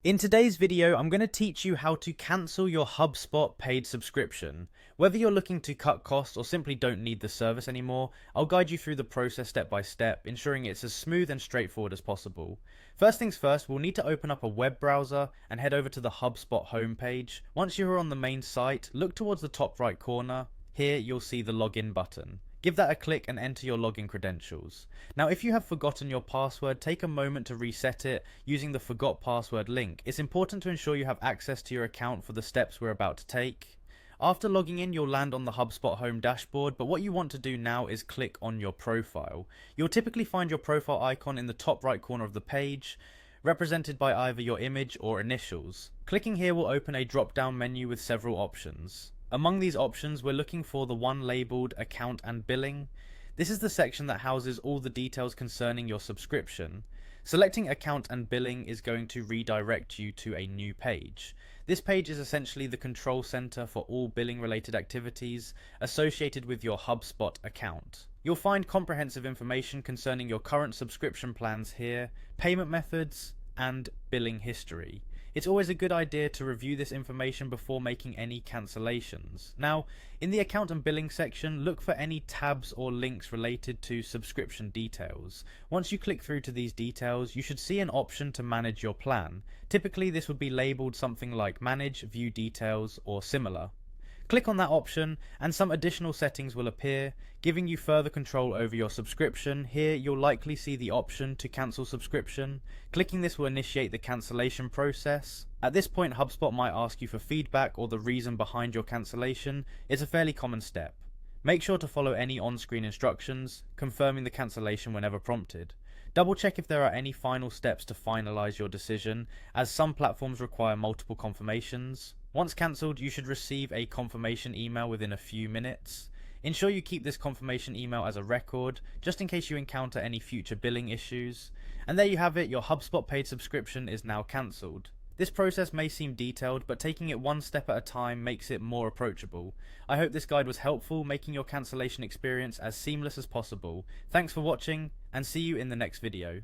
In today's video, I'm going to teach you how to cancel your Hubspot paid subscription. Whether you're looking to cut costs or simply don't need the service anymore, I'll guide you through the process step by step, ensuring it's as smooth and straightforward as possible. First things first, we'll need to open up a web browser and head over to the Hubspot homepage. Once you're on the main site, look towards the top right corner. Here you'll see the login button. Give that a click and enter your login credentials. Now, if you have forgotten your password, take a moment to reset it using the forgot password link. It's important to ensure you have access to your account for the steps we're about to take. After logging in, you'll land on the HubSpot home dashboard, but what you want to do now is click on your profile. You'll typically find your profile icon in the top right corner of the page, represented by either your image or initials. Clicking here will open a drop-down menu with several options. Among these options, we're looking for the one labelled Account and Billing. This is the section that houses all the details concerning your subscription. Selecting Account and Billing is going to redirect you to a new page. This page is essentially the control center for all billing related activities associated with your HubSpot account. You'll find comprehensive information concerning your current subscription plans here, payment methods, and billing history. It's always a good idea to review this information before making any cancellations. Now, in the account and billing section, look for any tabs or links related to subscription details. Once you click through to these details, you should see an option to manage your plan. Typically, this would be labeled something like Manage, View Details, or similar. Click on that option and some additional settings will appear, giving you further control over your subscription. Here you'll likely see the option to cancel subscription. Clicking this will initiate the cancellation process. At this point, HubSpot might ask you for feedback or the reason behind your cancellation. It's a fairly common step. Make sure to follow any on-screen instructions, confirming the cancellation whenever prompted. Double check if there are any final steps to finalize your decision, as some platforms require multiple confirmations. Once cancelled, you should receive a confirmation email within a few minutes. Ensure you keep this confirmation email as a record, just in case you encounter any future billing issues. And there you have it, your HubSpot paid subscription is now cancelled. This process may seem detailed, but taking it one step at a time makes it more approachable. I hope this guide was helpful, making your cancellation experience as seamless as possible. Thanks for watching, and see you in the next video.